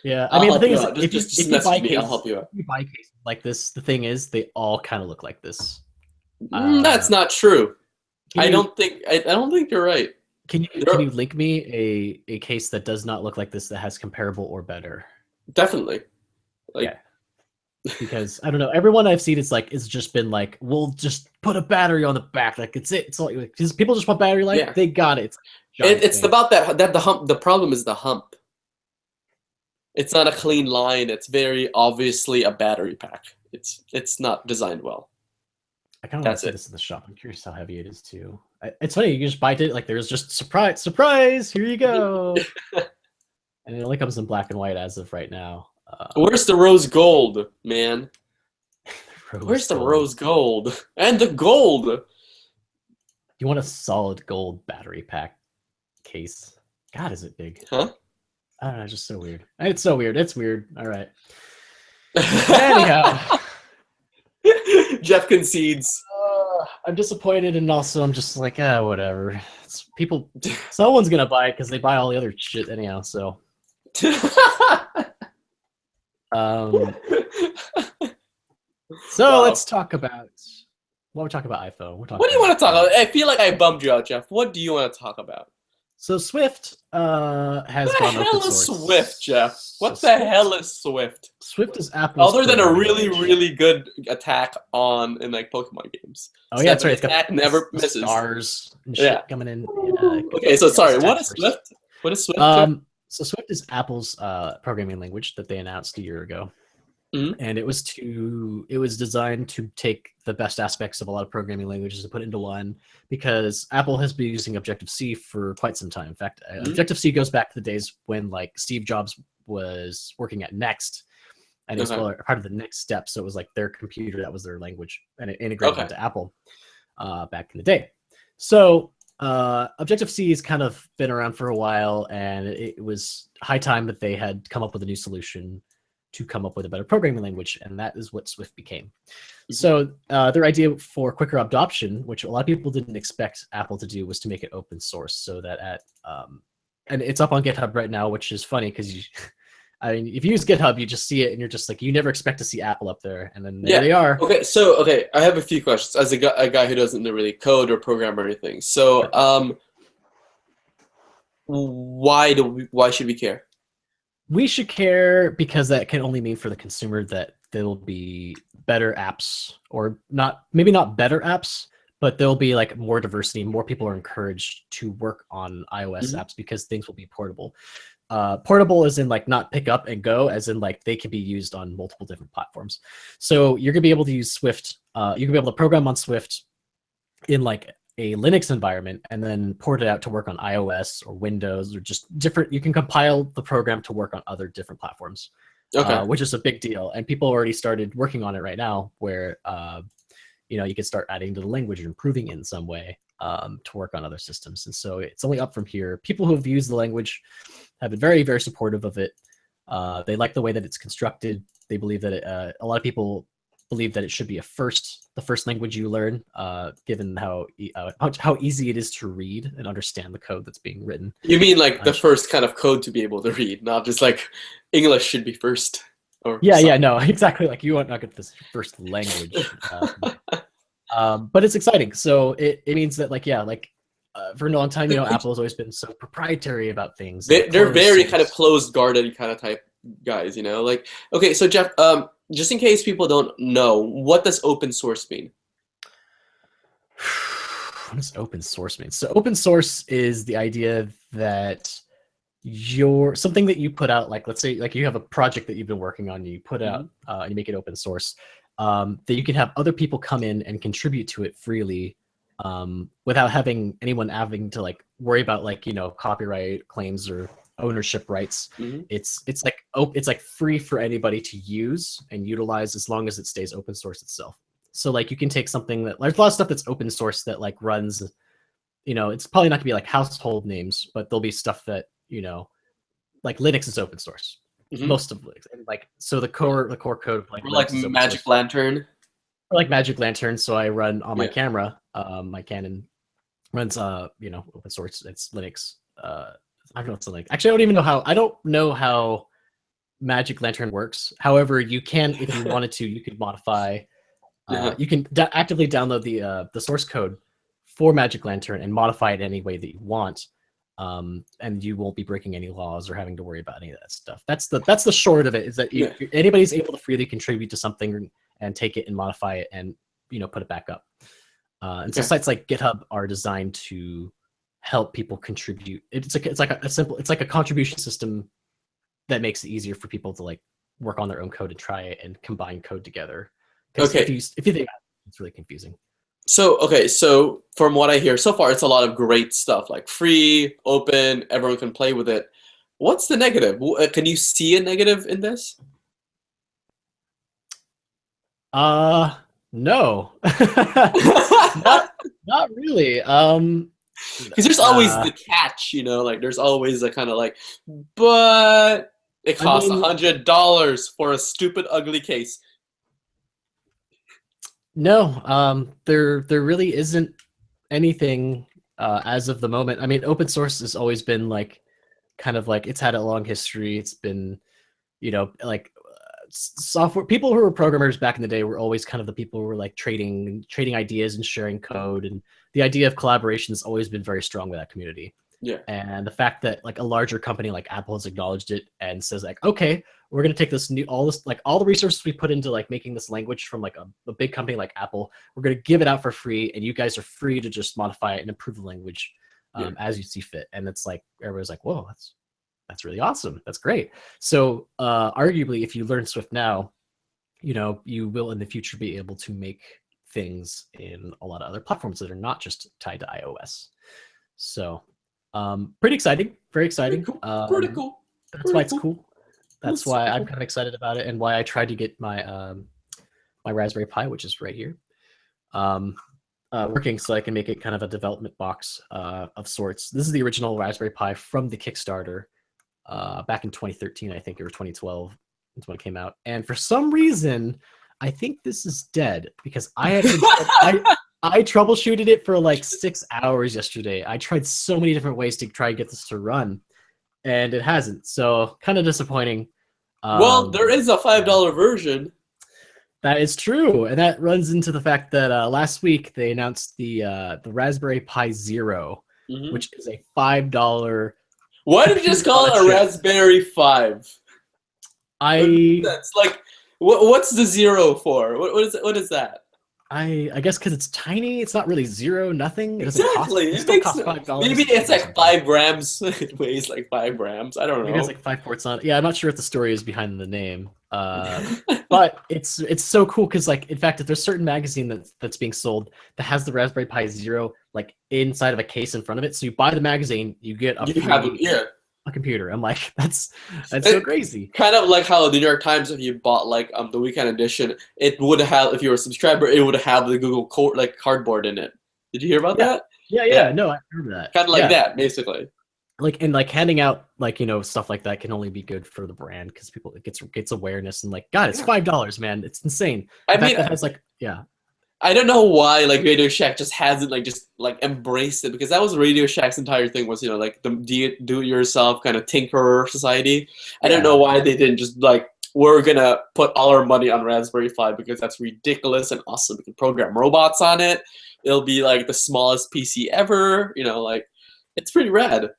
B: Yeah, I mean the thing is, if you buy
A: me, I'll help you out.
B: If you buy cases like this, the thing is, they all kind of look like this.
A: That's not true. I don't think you're right.
B: Can you link me a case that does not look like this that has comparable or better?
A: Definitely. Like
B: because I don't know. Everyone I've seen it's just been like, we'll just put a battery on the back, like it's it. It's like because people just want battery life.
A: Yeah.
B: They got it. It's a giant
A: It's
B: thing.
A: about that the hump. The problem is the hump. It's not a clean line. It's very obviously a battery pack. It's not designed well.
B: I kind of want
A: That's
B: to see
A: it.
B: this in the shop. I'm curious how heavy it is too. It's funny. You can just buy it like there's just surprise. Here you go. And it only comes in black and white as of right now.
A: Where's the rose gold, man?
B: Rose
A: Where's the
B: gold.
A: rose gold and the gold?
B: You want a solid gold battery pack case? God, is it big?
A: Huh?
B: I don't know. It's just so weird. It's so weird. It's weird. All right. Anyhow,
A: Jeff concedes.
B: I'm disappointed, and also I'm just like, whatever. It's people. Someone's gonna buy it because they buy all the other shit anyhow. So,
A: Wow.
B: let's talk about. Well, we're talking about iPhone.
A: What do you want to talk about? I feel like I bummed you out, Jeff. What do you want to talk about?
B: So Swift has
A: What
B: gone
A: the
B: open
A: hell is
B: source.
A: Swift, Jeff? What
B: So
A: the
B: Swift-
A: hell is Swift?
B: Swift is Apple's
A: Other than a
B: programming
A: really,
B: language.
A: really good attack in like Pokemon games.
B: Oh yeah, that's right. It's got
A: attack never
B: the
A: misses.
B: stars and shit
A: Yeah.
B: coming in.
A: Okay, so sorry.
B: Attack
A: What is
B: first.
A: Swift? What is Swift? Jeff?
B: So Swift is Apple's programming language that they announced a year ago,
A: Mhm.
B: and it was designed to take the best aspects of a lot of programming languages and put it into one, because Apple has been using Objective C for quite some time. In fact,
A: Mhm.
B: Objective C goes back to the days when like Steve Jobs was working at Next, and it was
A: Okay.
B: part of the Next step. So it was like their computer, that was their language, and it integrated
A: Okay.
B: into Apple back in the day. So Objective C has kind of been around for a while, and it was high time that they had come up with a new solution to come up with a better programming language, and that is what Swift became.
A: Mhm.
B: So their idea for quicker adoption, which a lot of people didn't expect Apple to do, was to make it open source, so that and it's up on GitHub right now, which is funny because I mean, if you use GitHub, you just see it and you're just like, you never expect to see Apple up there, and then there
A: Yeah.
B: they are.
A: Okay, I have a few questions as a guy who doesn't really code or program or anything. So, why should we care?
B: We should care because that can only mean for the consumer that there'll be better apps, or maybe not better apps, but there'll be like more diversity. More people are encouraged to work on iOS
A: Mhm.
B: apps because things will be portable. Portable as in like not pick up and go, as in like they can be used on multiple different platforms. So you're gonna be able to use Swift. You can be able to program on Swift in like a Linux environment and then port it out to work on iOS or Windows or just different. You can compile the program to work on other different platforms,
A: Okay.
B: which is a big deal. And people already started working on it right now, where you can start adding to the language and improving it in some way to work on other systems. And so it's only up from here. People who have used the language have been very, very supportive of it. They like the way that it's constructed. They believe that a lot of people believe that it should be the first language you learn, given how easy it is to read and understand the code that's being written.
A: You mean like the first kind of code to be able to read, not just like English should be first? Or
B: Yeah, no, exactly. Like you want not get this first language, but it's exciting. So it means that for a long time, Apple has always been so proprietary about things.
A: They're very kind of closed guarded kind of type guys, Like, okay, so Jeff, just in case people don't know, what does open source mean?
B: What does open source mean? So open source is the idea that something that you put out, like let's say like you have a project that you've been working on, you put out and you make it open source, that you can have other people come in and contribute to it freely, without having anyone having to like worry about copyright claims or ownership rights.
A: Mhm.
B: It's like free for anybody to use and utilize as long as it stays open source itself. So like you can take something that there's a lot of stuff that's open source that like runs, it's probably not gonna be like household names, but there'll be stuff that like Linux is open source.
A: Mhm.
B: Most of Linux, and like so the core code of like
A: Or like
B: Linux is open
A: Magic
B: source.
A: Lantern.
B: Or like Magic Lantern. So I run on my
A: Yeah.
B: camera. My Canon runs open source. It's Linux. I don't know what's the link. Actually, I don't know how Magic Lantern works. However, you can, if you wanted to, you could modify.
A: Yeah.
B: You can actively download the source code for Magic Lantern and modify it any way that you want. and you won't be breaking any laws or having to worry about any of that stuff. That's the short of it. Is that anybody's able to freely contribute to something and take it and modify it and put it back up. And so sites like GitHub are designed to help people contribute. It's like a contribution system that makes it easier for people to like work on their own code and try it and combine code together.
A: Okay.
B: If you think about it, it's really confusing.
A: So from what I hear so far, it's a lot of great stuff, like free, open, everyone can play with it. What's the negative? Can you see a negative in this?
B: No. not really.
A: Because there's always the catch, like there's always a kind of like, but it costs $100 for a stupid, ugly case.
B: No, there really isn't anything as of the moment. I mean, open source has always been like, kind of like, it's had a long history. It's been, like software. People who were programmers back in the day were always kind of the people who were like trading ideas and sharing code, and the idea of collaboration has always been very strong with that community.
A: Yeah.
B: And the fact that like a larger company like Apple has acknowledged it and says like, okay, we're going to take all the resources we put into like making this language from like a big company like Apple, we're going to give it out for free, and you guys are free to just modify it and improve the language as you see fit. And it's like, everybody's like, whoa, that's really awesome. That's great. So arguably, if you learn Swift now, you will in the future be able to make things in a lot of other platforms that are not just tied to iOS. So pretty exciting, very exciting.
A: Pretty cool.
B: That's why it's cool. That's why I'm kind of excited about it, and why I tried to get my my Raspberry Pi, which is right here, working so I can make it kind of a development box of sorts. This is the original Raspberry Pi from the Kickstarter back in 2013, I think, or 2012. That's when it came out. And for some reason, I think this is dead, because I troubleshooted it for like 6 hours yesterday. I tried so many different ways to try and get this to run, and it hasn't. So kind of disappointing.
A: Well, there is a $5 version.
B: That is true, and that runs into the fact that last week they announced the Raspberry Pi Zero, which is a $5.
A: Why did you just call it a Raspberry 5? That's like, what's the zero for? What is that?
B: I guess because it's tiny, it's not really zero, nothing.
A: Exactly.
B: It still costs $5.
A: Maybe it's like 5 grams. It weighs like 5 grams. I don't know.
B: Maybe it's like 5 ports on. Yeah, I'm not sure what the story is behind the name. But it's so cool because, like, in fact, if there's a certain magazine that's being sold that has the Raspberry Pi Zero like inside of a case in front of it, so you buy the magazine, you get a computer. I'm like, that's so crazy. Kind
A: of like how the New York Times, if you bought like the weekend edition, it would have, if you were a subscriber, it would have the Google Cardboard in it. Did you hear about that?
B: Yeah. No, I heard that.
A: Kind of like that, basically.
B: Like, and like handing out like stuff like that can only be good for the brand, because people, it gets awareness, and like, God, it's $5, man. It's insane. I mean, that has like
A: I don't know why like Radio Shack just hasn't embraced it, because that was Radio Shack's entire thing, was like the do-it-yourself kind of tinkerer society. I don't know why they didn't just like, we're gonna put all our money on Raspberry Pi because that's ridiculous and awesome. We can program robots on it. It'll be like the smallest PC ever. Like, it's pretty rad.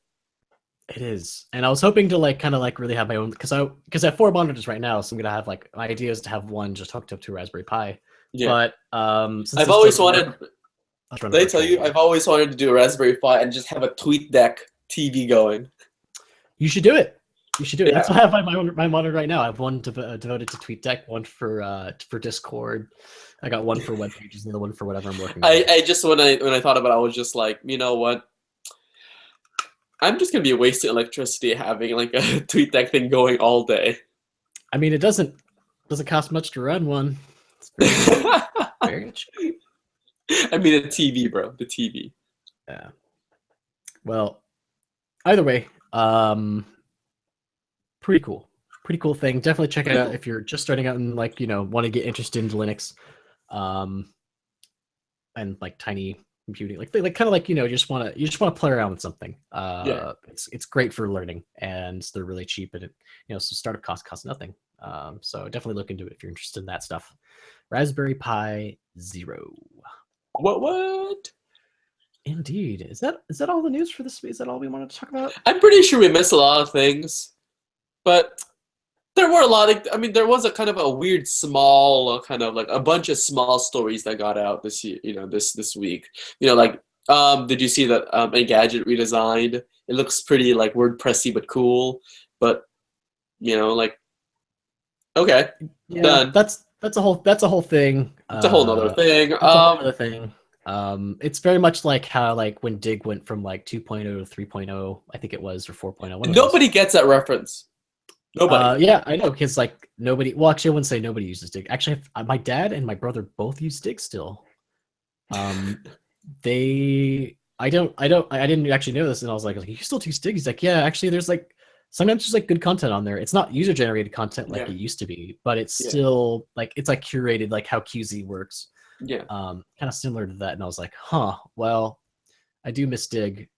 B: It is, and I was hoping to like kind of like really have my own, because I have 4 monitors right now, so I'm gonna have like, my idea is to have one just hooked up to a Raspberry Pi. Yeah. But
A: I've always wanted. Did I tell you? I've always wanted to do a Raspberry Pi and just have a TweetDeck TV going.
B: You should do it. Yeah. That's why I have my monitor right now. I have one devoted to TweetDeck, one for Discord. I got one for web pages, and the other one for whatever I'm working on.
A: I just when I thought about it, I was just like, you know what? I'm just gonna be wasting electricity having like a TweetDeck thing going all day.
B: I mean, it doesn't cost much to run one. It's very, very cheap.
A: I mean, the TV, bro. The TV.
B: Yeah. Well, either way, pretty cool. Pretty cool thing. Definitely check it out if you're just starting out and like, want to get interested into Linux, and like tiny computing, like kind of like, you just want to play around with something. It's great for learning, and they're really cheap, and it, so startup costs nothing. So definitely look into it if you're interested in that stuff. Raspberry Pi Zero.
A: What?
B: Indeed. Is that all the news for this? Is that all we wanted to talk about?
A: I'm pretty sure we missed a lot of things, but there were a lot of. I mean, there was a kind of a weird, small, kind of like a bunch of small stories that got out this year. This week. Like did you see that Engadget redesigned? It looks pretty like WordPressy but cool. But like okay,
B: Yeah,
A: done.
B: that's a whole thing.
A: It's a whole nother thing.
B: That's a whole other thing. It's very much like how like when Dig went from like 2.0 to 3.0, I think it was, or 4.0. One of those.
A: Nobody gets that reference. Nobody.
B: Yeah, I know, because like nobody. Well, actually, I wouldn't say nobody uses Dig. Actually, my dad and my brother both use Dig still. I didn't actually know this, and I was like, you still use Dig? He's like, yeah, actually, there's like sometimes there's like good content on there. It's not user generated content like
A: Yeah.
B: it used to be, but it's
A: Yeah.
B: still like it's like curated, like how QZ works.
A: Yeah.
B: Kind of similar to that, and I was like, huh, well, I do miss Dig.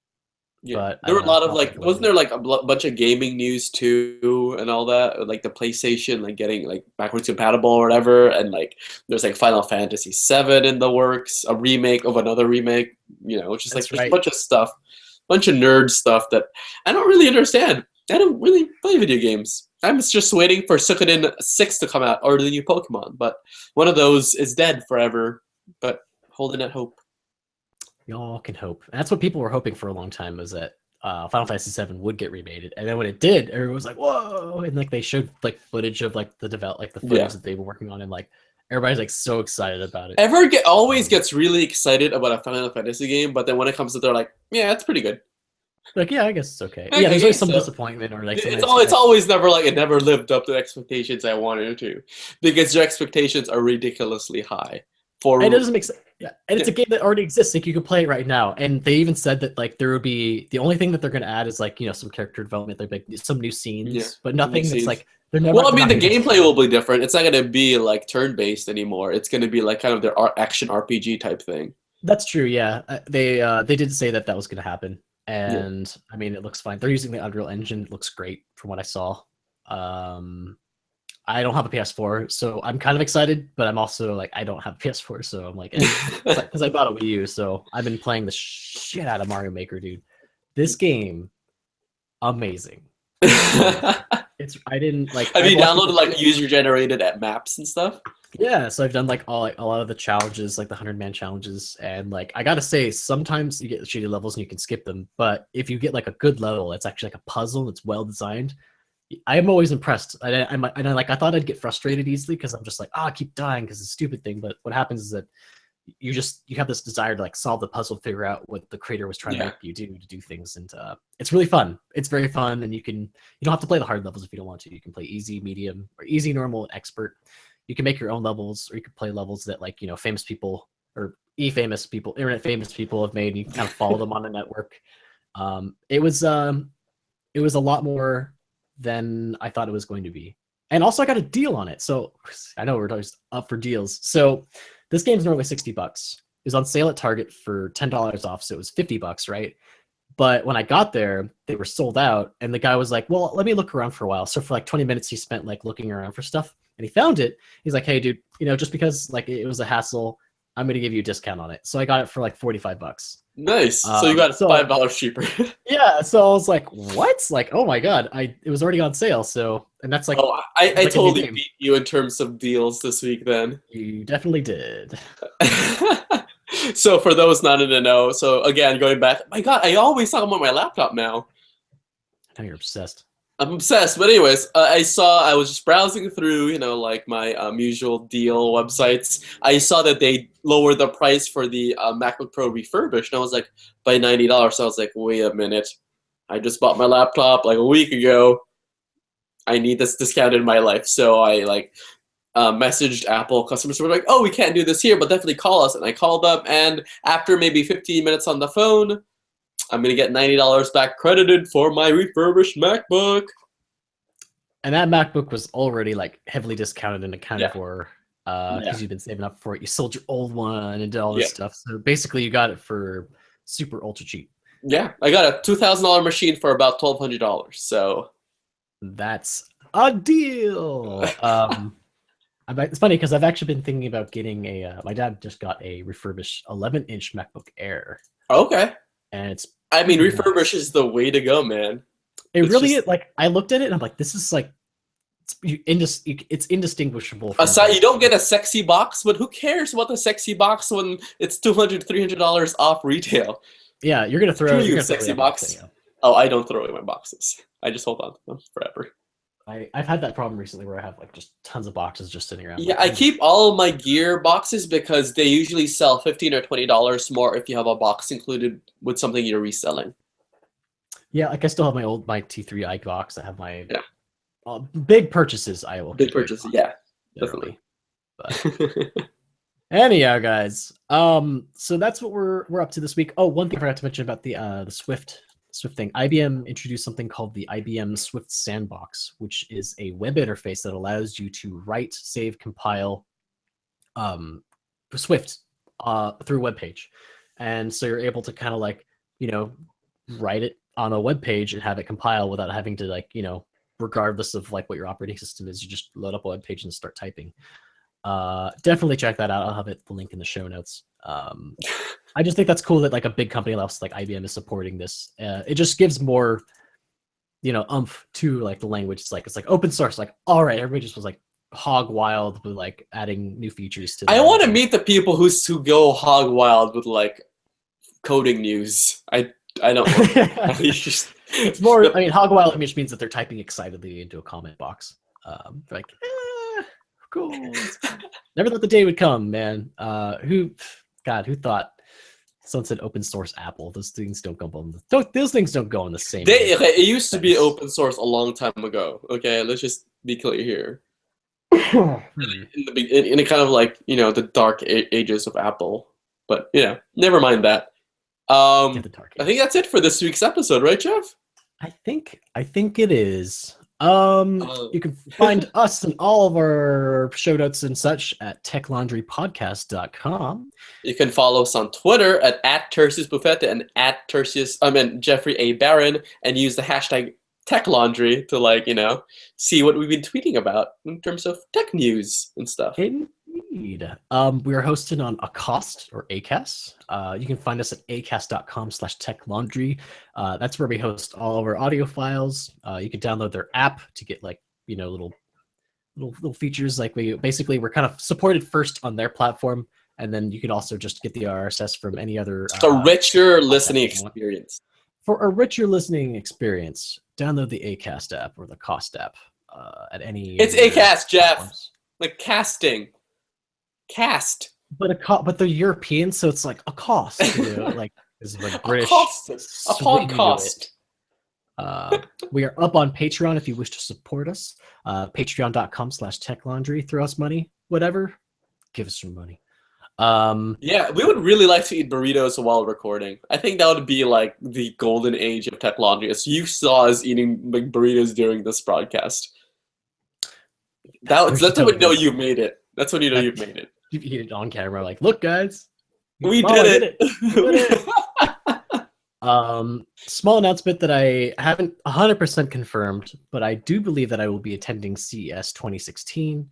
A: Yeah,
B: But I
A: there were a
B: don't know,
A: lot of
B: I'll
A: like,
B: take it
A: wasn't
B: later.
A: there like a bunch of gaming news too, and all that, like the PlayStation like getting like backwards compatible or whatever, and like there's like Final Fantasy VII in the works, a remake of another remake, just like
B: That's
A: there's a
B: right.
A: bunch of stuff, bunch of nerd stuff that I don't really understand. I don't really play video games. I'm just waiting for Suikoden 6 to come out or the new Pokemon, but one of those is dead forever. But holding out hope.
B: Y'all can hope. And that's what people were hoping for a long time, was that Final Fantasy VII would get remade. And then when it did, everyone was like, "Whoa!" And like they showed like footage of like the footage
A: Yeah.
B: that they were working on, and like everybody's like so excited about it.
A: Always gets really excited about a Final Fantasy game, but then when it comes to, they're like, yeah, it's pretty good.
B: Like, yeah, I guess it's okay.
A: Okay,
B: Yeah, there's
A: yeah,
B: always some
A: so
B: disappointment, or like something
A: it's always never like it never lived up to the expectations I wanted it to, because your expectations are ridiculously high.
B: And it
A: For
B: doesn't make sense. Yeah, and it's a
A: yeah,
B: game that already exists. Like you can play it right now. And they even said that like there would be the only thing that they're going to add is like some character development. They're like some new
A: yeah,
B: scenes, but
A: some new
B: nothing that's
A: scenes.
B: like they're never.
A: Well, I
B: They're
A: mean,
B: not
A: the
B: going to
A: gameplay will be different. It's not gonna be like turn-based anymore. It's gonna be like kind of their action RPG type thing.
B: That's true. Yeah, they did say that that was going to happen,
A: Yeah.
B: and I mean it looks fine. They're using the Unreal Engine. It looks great from what I saw. Um, I don't have a PS4, so I'm kind of excited, but I'm also like I don't have a PS4, so I'm like, because I bought a Wii U, so I've been playing the shit out of Mario Maker, dude. This game, amazing. It's I didn't like.
A: Have
B: I've
A: you
B: watched
A: downloaded
B: people
A: like user-generated maps and stuff?
B: Yeah, so I've done like a lot of the challenges, like the 100-man challenges, and like I gotta say, sometimes you get shitty levels and you can skip them, but if you get like a good level, it's actually like a puzzle that's well designed. I'm always impressed. I thought I'd get frustrated easily because I'm just like, I keep dying because it's a stupid thing. But what happens is that you have this desire to like solve the puzzle, figure out what the creator was trying to
A: Yeah.
B: make you do to do things, and it's really fun. It's very fun, and you don't have to play the hard levels if you don't want to. You can play easy, medium, or easy, normal, expert. You can make your own levels, or you can play levels that like famous people or famous people, internet famous people have made. And you can kind of follow them on the network. It was a lot more than I thought it was going to be. And also I got a deal on it. So I know we're always up for deals. So this game's normally $60. It was on sale at Target for $10 off, so it was $50, right? But when I got there, they were sold out, and the guy was like, "Well, let me look around for a while." So for like 20 minutes, he spent like looking around for stuff, and he found it. He's like, "Hey, dude, just because like it was a hassle, I'm gonna give you a discount on it." So I got it for like $45.
A: Nice. So you got it
B: So
A: $5 cheaper.
B: yeah, so I was like, "What?" Like, oh my god, it was already on sale. So, and that's like,
A: Oh, I
B: like a new
A: totally
B: game.
A: beat you in terms of deals this week then.
B: You definitely did.
A: So for those not in the know, so again, going back, my God, I always talk about my laptop now.
B: I know you're obsessed.
A: I'm obsessed. But anyways, I was just browsing through, like my usual deal websites. I saw that they lowered the price for the MacBook Pro refurbished, and I was like, by $90. So I was like, wait a minute. I just bought my laptop like a week ago. I need this discount in my life. So I like messaged Apple customer support like, oh, we can't do this here, but definitely call us. And I called up, and after maybe 15 minutes on the phone, I'm gonna get $90 back credited for my refurbished MacBook.
B: And that MacBook was already like heavily discounted and accounted
A: Yeah.
B: for
A: Yeah.
B: because you've been saving up for it. You sold your old one and did all this
A: Yeah.
B: stuff. So basically, you got it for super ultra cheap.
A: Yeah, I got a $2,000 machine for about $1,200. So
B: That's a deal. It's funny because I've actually been thinking about getting my dad just got a refurbished 11-inch MacBook Air.
A: Okay.
B: and it's
A: I mean,
B: nice.
A: refurbish is the way to go, man.
B: It
A: It's
B: really
A: just-
B: is. Like, I looked at it and I'm like, this is like it's indistinguishable from
A: Aside,
B: like,
A: you don't get a sexy box, but who cares about the sexy box when it's $200, $300 off retail?
B: yeah, you're gonna
A: Screw
B: throw
A: you,
B: you're gonna
A: sexy
B: throw it
A: box.
B: anyhow.
A: Oh, I don't throw away my boxes. I just hold on to them forever.
B: I've had that problem recently where I have like just tons of boxes just sitting around.
A: Yeah,
B: like,
A: I keep all of my gear boxes because they usually sell $15 or $20 more if you have a box included with something you're reselling.
B: Yeah, like I still have my T3 Ike box. I have my
A: Yeah.
B: Big purchases. I will
A: Big
B: keep my
A: purchase,
B: box,
A: yeah,
B: generally.
A: definitely.
B: But anyhow, guys, so that's what we're up to this week. Oh, one thing I forgot to mention about the Swift thing. IBM introduced something called the IBM Swift Sandbox, which is a web interface that allows you to write, save, compile Swift through a web page. And so you're able to kind of like, write it on a web page and have it compile without having to like, regardless of like what your operating system is, you just load up a web page and start typing. Definitely check that out. I'll have the link in the show notes. I just think that's cool that like a big company else like IBM is supporting this. It just gives more, oomph to like the language. It's like open source. Like, all right, everybody just was like hog wild with like adding new features to.
A: I want to meet the people who go hog wild with like coding news. I don't know.
B: It's more. I mean, hog wild which means that they're typing excitedly into a comment box. Like, cool. Never thought the day would come, man. Who thought? Someone said open source Apple. Those things don't go on. Those things don't go in the same.
A: It used to be open source a long time ago. Okay, let's just be clear here. In a kind of like the dark ages of Apple, but never mind that. I think that's it for this week's episode, right, Jeff?
B: I think it is. You can find us and all of our show notes and such at techlaundrypodcast.com.
A: You can follow us on Twitter at @TertiusBuffet and Jeffrey A. Barron, and use the hashtag TechLaundry to see what we've been tweeting about in terms of tech news and stuff.
B: Indeed. We are hosted on Acast or Acast. You can find us at acast.com/techlaundry. That's where we host all of our audio files. You can download their app to get little features. Like we're kind of supported first on their platform, and then you can also just get the RSS from any other.
A: It's a richer listening experience.
B: For a richer listening experience, download the Acast app or the Cost app at any.
A: It's Acast, Jeff. Like casting. Cast.
B: But they're European, so it's like a cost. Like is like British.
A: A podcast.
B: We are up on Patreon if you wish to support us. Patreon.com/techlaundry. Throw us money, whatever. Give us some money.
A: Yeah, we would really like to eat burritos while recording. I think that would be like the golden age of Tech Laundry. As you saw us eating like burritos during this broadcast. That's when you know you've made it. That's when you know you've made it.
B: You eat it on camera, like, look, guys,
A: we did it.
B: Small announcement that I haven't 100% confirmed, but I do believe that I will be attending CES 2016.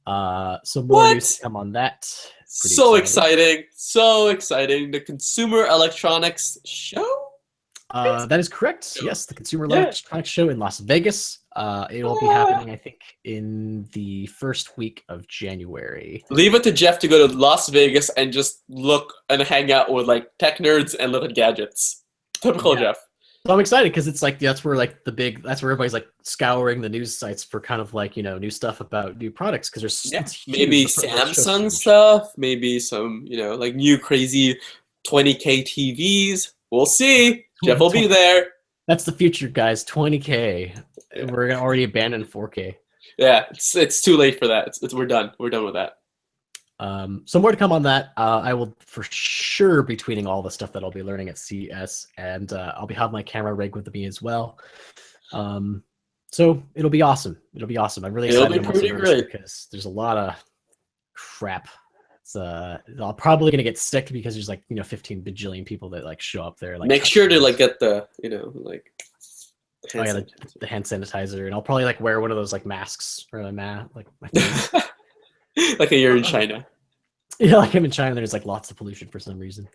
B: So more news to come on that.
A: So exciting. The Consumer Electronics Show?
B: That is correct. Yes, the Consumer Electronics Show in Las Vegas. It will be happening, I think, in the first week of January.
A: Leave it to Jeff to go to Las Vegas and just look and hang out with like tech nerds and look at gadgets. Typical Jeff.
B: So I'm excited because it's like that's where everybody's like scouring the news sites for kind of like new stuff about new products because there's
A: maybe Samsung stuff, maybe some like new crazy 20K TVs. We'll see. Jeff will be there.
B: That's the future, guys. 20K. Yeah. We're gonna already abandon 4K.
A: Yeah, it's too late for that. We're done. We're done with that.
B: So more to come on that. I will for sure be tweeting all the stuff that I'll be learning at CES, and I'll have my camera rig with me as well. So it'll be awesome. I'm really excited.
A: It'll be pretty great
B: because there's a lot of crap. I'm probably gonna get sick because there's 15 bajillion people that like show up there. Like,
A: make sure to like get the
B: the hand sanitizer, and I'll probably like wear one of those like masks or like my face.
A: Like you're in China.
B: Yeah, like I'm in China. There's like lots of pollution for some reason.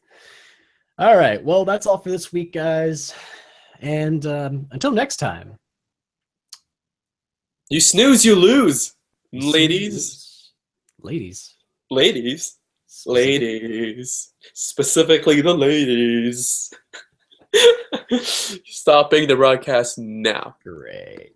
B: All right. Well, that's all for this week, guys. And until next time.
A: You snooze, you lose,
B: you
A: ladies.
B: Ladies.
A: Ladies.
B: Specific-
A: Ladies. Specifically the ladies. Stopping the broadcast now.
B: Great.